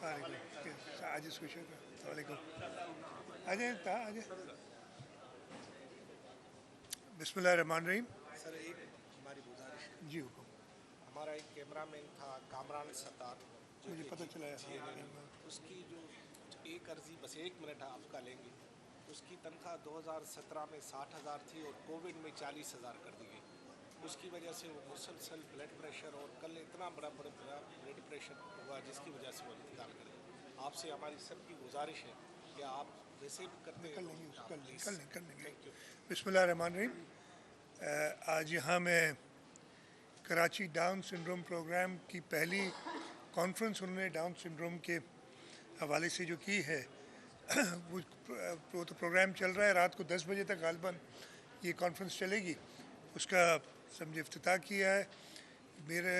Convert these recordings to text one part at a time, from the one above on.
आज इसको वालेकुम आ जाए आ जाए बिस्मिल्लाहिर्रहमानिर्रहीम। सर एक हमारी गुजारिश है, जी हुक्म। हमारा एक कैमरामैन था कामरान सत्तार जो मुझे कि पता चला है, जी, हाँ। उसकी जो एक अर्जी बस 1 मिनट आपका लेंगे। उसकी तनख्वाह 2017 में 60,000 थी और कोविड में 40,000 कर दी गई। उसकी वजह से वो मुसलसल ब्लड प्रेशर और कल इतना बड़ा ब्लड प्रेशर हुआ जिसकी वजह से वो इंतकाल कर गए। आपसे हमारी सबकी गुजारिश है कि आप जैसे भी करते हैं कर लेंगे आप कर प्लीज़। लेंगे कर लेंगे। Thank you. बिस्मिल्लाहिर्रहमानिर्रहीम। आज यहाँ मैं कराची डाउन सिंड्रोम प्रोग्राम की पहली कॉन्फ्रेंस उन्होंने डाउन सिंड्रोम के हवाले से जो की है वो तो प्रोग्राम चल रहा है, रात को 10 बजे तक गालबन ये कॉन्फ्रेंस चलेगी। उसका समझे इफ्तिताह किया है मेरे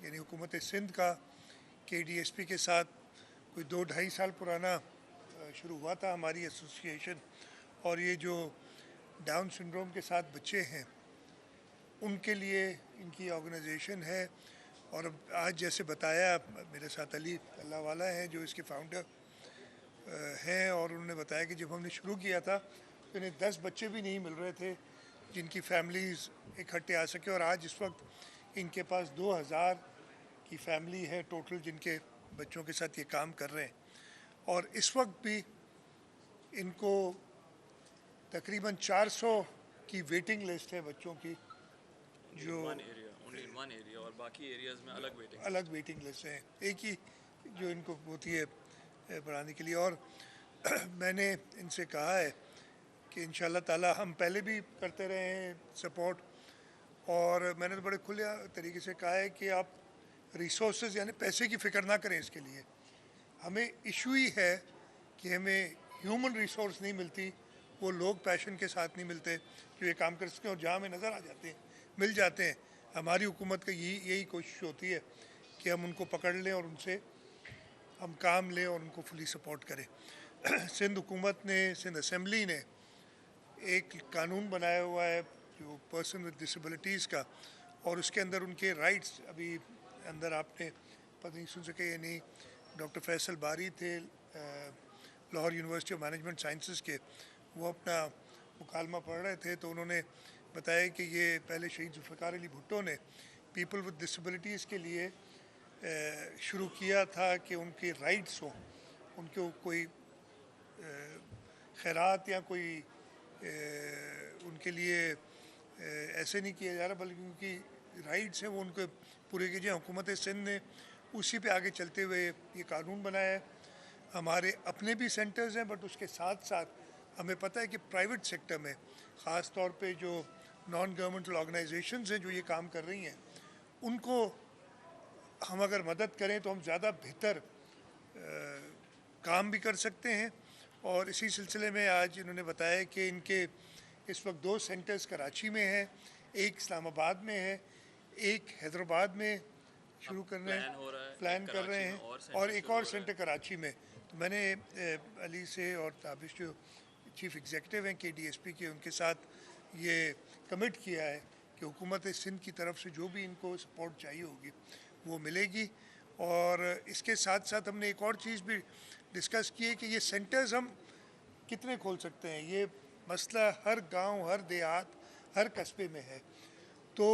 यानी हुकूमत सिंध का KDSP के साथ कोई 2-2.5 साल पुराना शुरू हुआ था हमारी एसोसिएशन। और ये जो डाउन सिंड्रोम के साथ बच्चे हैं उनके लिए इनकी ऑर्गेनाइजेशन है। और अब आज जैसे बताया मेरे साथ अली अल्लाह वाला हैं जो इसके फाउंडर हैं, और उन्होंने बताया कि जब हमने शुरू किया था तो इन्हें 10 बच्चे भी नहीं मिल रहे थे जिनकी फैमिलीज़ इकट्ठे आ सके, और आज इस वक्त इनके पास 2000 की फैमिली है टोटल जिनके बच्चों के साथ ये काम कर रहे हैं। और इस वक्त भी इनको तकरीबन 400 की वेटिंग लिस्ट है बच्चों की, जो only in one area और बाकी एरियाज में अलग वेटिंग लिस्ट है, एक ही जो इनको होती है पढ़ाने के लिए। और मैंने इनसे कहा है कि इंशाल्लाह ताला हम पहले भी करते रहे हैं सपोर्ट, और मैंने तो बड़े खुले तरीके से कहा है कि आप रिसोर्सेज यानी पैसे की फ़िक्र ना करें इसके लिए। हमें इशू ही है कि हमें ह्यूमन रिसोर्स नहीं मिलती, वो लोग पैशन के साथ नहीं मिलते जो ये काम कर सकें, और जहाँ हमें नज़र आ जाते हैं मिल जाते हैं। हमारी हुकूमत का यही कोशिश होती है कि हम उनको पकड़ लें और उनसे हम काम लें और उनको फुली सपोर्ट करें। सिंध हुकूमत ने, सिंध असेंबली ने एक कानून बनाया हुआ है जो पर्सन विद डिसेबिलिटीज़ का, और उसके अंदर उनके राइट्स अभी अंदर आपने पता नहीं सुन सके या नहीं। डॉक्टर फैसल बारी थे Lahore university of management sciences के, वो अपना मुकालमा पढ़ रहे थे तो उन्होंने बताया कि ये पहले शहीद जुल्फ़िकार अली भुट्टो ने पीपल विद डिसेबिलिटीज़ के लिए शुरू किया था कि उनके राइट्स हों, उनको कोई खैरात या कोई उनके लिए ऐसे नहीं किया जा रहा, बल्कि उनकी राइट्स हैं वो उनको पूरे कीजिए। हुकूमत सिंध ने उसी पे आगे चलते हुए ये कानून बनाया है। हमारे अपने भी सेंटर्स हैं, बट उसके साथ साथ हमें पता है कि प्राइवेट सेक्टर में ख़ास तौर पे जो नॉन गवर्नमेंटल ऑर्गेनाइजेशंस हैं जो ये काम कर रही हैं, उनको हम अगर मदद करें तो हम ज़्यादा बेहतर काम भी कर सकते हैं। और इसी सिलसिले में आज इन्होंने बताया कि इनके इस वक्त 2 सेंटर्स कराची में हैं, एक इस्लामाबाद में है, एक हैदराबाद में शुरू करने प्लान कर रहे हैं, और एक और सेंटर कराची में। तो मैंने अली से और ताबिश जो चीफ़ एग्जीक्यूटिव हैं KDSP के, उनके साथ ये कमिट किया है कि हुकूमत सिंध की तरफ से जो भी इनको सपोर्ट चाहिए होगी वो मिलेगी। और इसके साथ साथ हमने एक और चीज़ भी डिस्कस की है कि ये सेंटर्स हम कितने खोल सकते हैं। ये मसला हर गांव, हर देहात, हर कस्बे में है। तो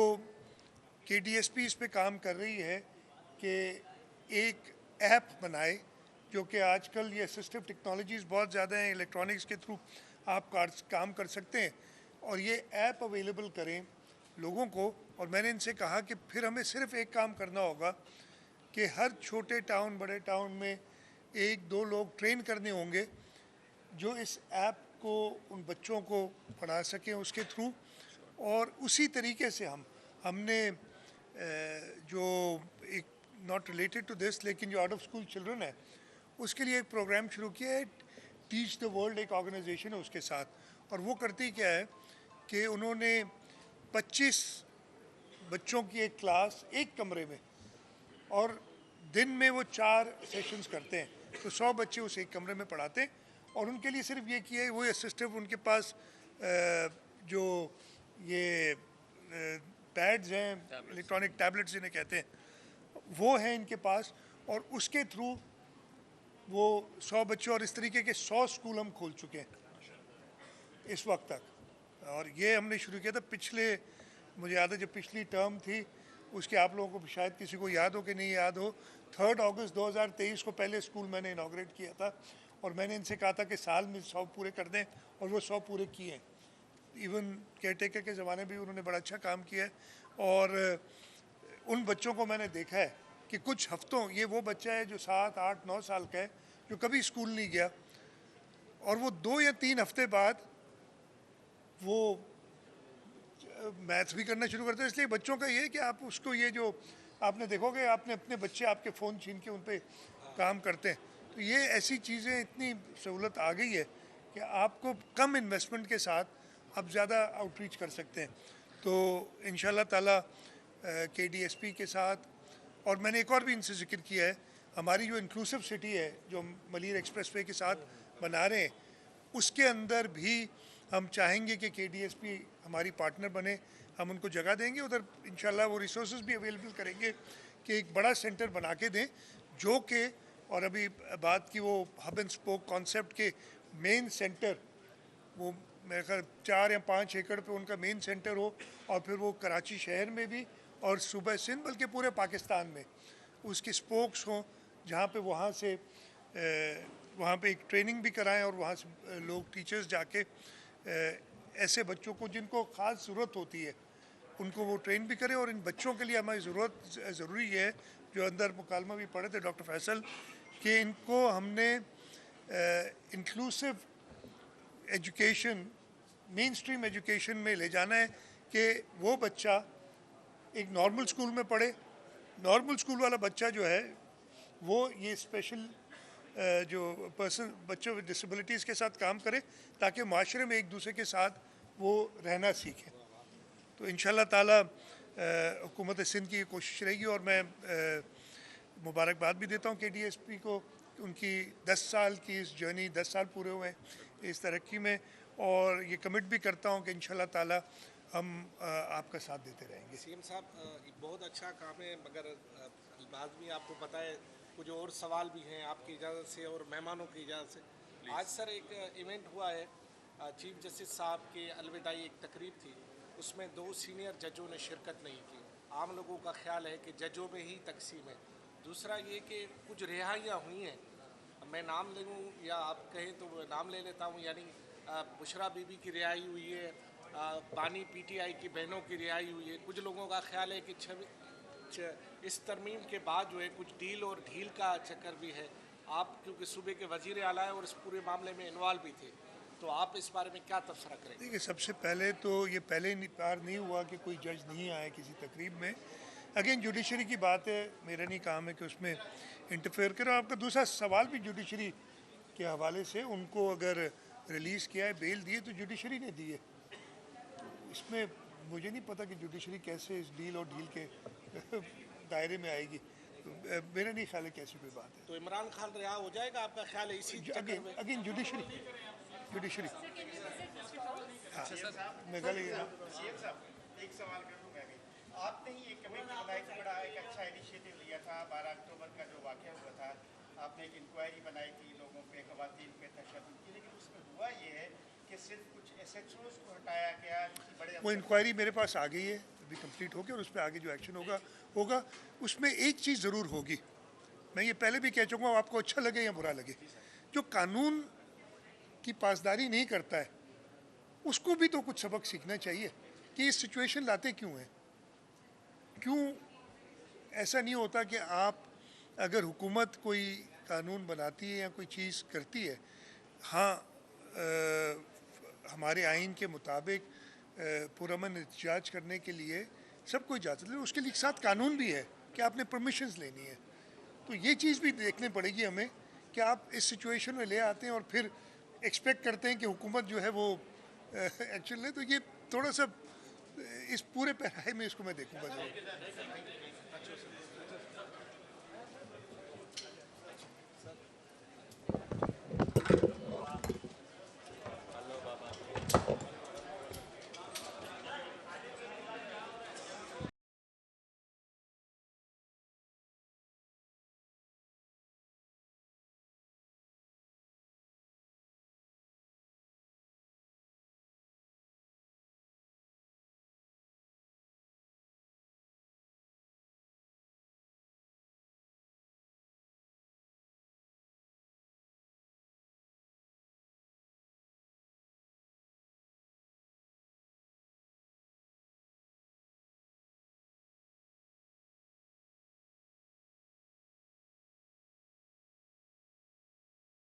KDSP इस पे काम कर रही है कि एक ऐप बनाए, जो कि आजकल ये असिस्टिव टेक्नोलॉजीज़ बहुत ज़्यादा हैं, इलेक्ट्रॉनिक्स के थ्रू आप काम कर सकते हैं, और ये ऐप अवेलेबल करें लोगों को। और मैंने इनसे कहा कि फिर हमें सिर्फ एक काम करना होगा कि हर छोटे टाउन, बड़े टाउन में 1-2 लोग ट्रेन करने होंगे जो इस ऐप को उन बच्चों को पढ़ा सकें उसके थ्रू। और उसी तरीके से हमने जो एक नॉट रिलेटेड टू दिस लेकिन जो आउट ऑफ स्कूल चिल्ड्रन है उसके लिए एक प्रोग्राम शुरू किया है, टीच द वर्ल्ड एक ऑर्गेनाइजेशन है उसके साथ। और वो करती क्या है कि उन्होंने 25 बच्चों की एक क्लास एक कमरे में, और दिन में वो 4 सेशंस करते हैं, तो 100 बच्चे उस एक कमरे में पढ़ाते हैं। और उनके लिए सिर्फ ये किया है, वो असिस्टिव उनके पास जो ये पैड्स हैं, इलेक्ट्रॉनिक टैबलेट्स जिन्हें कहते हैं, वो हैं इनके पास, और उसके थ्रू वो 100 बच्चे और इस तरीके के 100 स्कूल हम खोल चुके हैं इस वक्त तक। और ये हमने शुरू किया था पिछले, मुझे याद है जब पिछली टर्म थी उसके, आप लोगों को शायद किसी को याद हो कि नहीं याद हो, 3 अगस्त 2023 को पहले स्कूल मैंने इनाग्रेट किया था और मैंने इनसे कहा था कि साल में 100 पूरे कर दें, और वो 100 पूरे किए हैं। इवन केयरटेकर के ज़माने में भी उन्होंने बड़ा अच्छा काम किया है। और उन बच्चों को मैंने देखा है कि कुछ हफ्तों, ये वो बच्चा है जो 7, 8, 9 साल का है जो कभी स्कूल नहीं गया, और वो 2 या 3 हफ्ते बाद वो मैथ्स भी करना शुरू करते हैं। इसलिए बच्चों का ये है कि आप उसको, ये जो आपने देखोगे, आपने अपने बच्चे आपके फ़ोन छीन के उन पर काम करते हैं, तो ये ऐसी चीज़ें, इतनी सहूलत आ गई है कि आपको कम इन्वेस्टमेंट के साथ आप ज़्यादा आउटरीच कर सकते हैं। तो इंशाल्लाह ताला KDSP के साथ, और मैंने एक और भी इनसे जिक्र किया है, हमारी जो इंक्लूसिव सिटी है जो मलीर एक्सप्रेस वे के साथ बना रहे हैं, उसके अंदर भी हम चाहेंगे कि KDSP हमारी पार्टनर बने। हम उनको जगह देंगे उधर, इंशाल्लाह वो रिसोर्सेज भी अवेलेबल करेंगे कि एक बड़ा सेंटर बना के दें, जो कि, और अभी बात की वो हब एंड स्पोक कॉन्सेप्ट के मेन सेंटर, वो मेरे ख्याल 4 या 5 एकड़ पे उनका मेन सेंटर हो, और फिर वो कराची शहर में भी और सूबा सिंध बल्कि पूरे पाकिस्तान में उसके स्पोक्स हों, जहाँ पे वहाँ पे एक ट्रेनिंग भी कराएं, और वहाँ से लोग, टीचर्स जाके ऐसे बच्चों को जिनको ख़ास ज़रूरत होती है उनको वो ट्रेन भी करें। और इन बच्चों के लिए हमारी ज़रूरी है, जो अंदर मुकालमा भी पढ़े थे डॉक्टर फैसल, कि इनको हमने inclusive education, main stream education में ले जाना है कि वो बच्चा एक नॉर्मल स्कूल में पढ़े। नॉर्मल स्कूल वाला बच्चा जो है वो ये स्पेशल जो बच्चों विद डिसेबिलिटीज़ के साथ काम करे, ताकि माशरे में एक दूसरे के साथ वो रहना सीखें। तो इंशाल्लाह ताला हुकूमत सिंध की कोशिश रहेगी, और मैं मुबारकबाद भी देता हूँ KDSP को, उनकी 10 साल की इस जर्नी, 10 साल पूरे हुए हैं इस तरक्की में, और ये कमिट भी करता हूँ कि इंशाल्लाह ताला हम आपका साथ देते रहेंगे। सीएम साहब, बहुत अच्छा काम है, मगर लाजमी आपको पता है कुछ और सवाल भी हैं आपकी इजाज़त से और मेहमानों की इजाज़त से। आज सर एक इवेंट हुआ है, चीफ जस्टिस साहब के अलविदाई एक तकरीब थी, उसमें 2 सीनियर जजों ने शिरकत नहीं की। आम लोगों का ख्याल है कि जजों में ही तकसीम है। दूसरा ये कि कुछ रिहाइयाँ हुई हैं, मैं नाम ले लूँ या आप कहें तो नाम ले लेता हूँ, यानी बुशरा बीबी की रिहाई हुई है, बानी PTI की बहनों की रिहाई हुई है। कुछ लोगों का ख्याल है कि इस तरमीम के बाद जो है कुछ डील और ढील का चक्कर भी है। आप क्योंकि सूबे के वज़ीर आला हैं और इस पूरे मामले में इन्वॉल्व भी थे, तो आप इस बारे में क्या तबसरा करेंगे? देखिए, सबसे पहले तो ये पहले बार नहीं हुआ कि कोई जज नहीं आए किसी तकरीब में। अगेन जुडिशरी की बात है, मेरा नहीं काम है कि उसमें इंटरफेयर करो। आपका दूसरा सवाल भी जुडिशरी के हवाले से, उनको अगर रिलीज़ किया है, बेल दी है, तो जुडिशरी ने दी है। इसमें मुझे नहीं पता कि जुडिशरी कैसे इस डील और ढील के दायरे में आएगी, तो मेरा नहीं ख्याल है कि ऐसी कोई बात है। तो इमरान खान रिहा हो जाएगा, आपका ख्याल है इसी चक्कर में? अगेन जुडिशरी हाँ, मैं गल एक सवाल करूँ मैं भी। आपने ही एक कमेटी बनाई थी, बड़ा एक अच्छा इनिशिएटिव लिया था। 12 अक्टूबर का जो वाक़या हुआ था, आपने एक इंक्वायरी बनाई थी, लोगों पे, ख़वातीन पे तशद्दुद की, लेकिन उसमें हुआ ये है कि सिर्फ कुछ SHOs को हटाया गया। वो इंक्वायरी मेरे पास आ गई है, अभी कंप्लीट हो गया, और उस पर आगे जो एक्शन होगा उसमें एक चीज़ ज़रूर होगी। मैं ये पहले भी कह चुका हूँ, आपको अच्छा लगे या बुरा लगे, जो कानून की पासदारी नहीं करता है उसको भी तो कुछ सबक सीखना चाहिए कि ये सिचुएशन लाते क्यों हैं। क्यों ऐसा नहीं होता कि आप, अगर हुकूमत कोई कानून बनाती है या कोई चीज़ करती है, हाँ हमारे आइन के मुताबिक पुरअमन एहतजाज करने के लिए सबको इजाज़त है, उसके लिए साथ कानून भी है कि आपने परमिशंस लेनी है। तो ये चीज़ भी देखनी पड़ेगी हमें कि आप इस सिचुएशन में ले आते हैं और फिर एक्सपेक्ट करते हैं कि हुकूमत जो है वो एक्शन ले। तो ये थोड़ा सा इस पूरे पैराए में इसको मैं देखूँगा जरूर।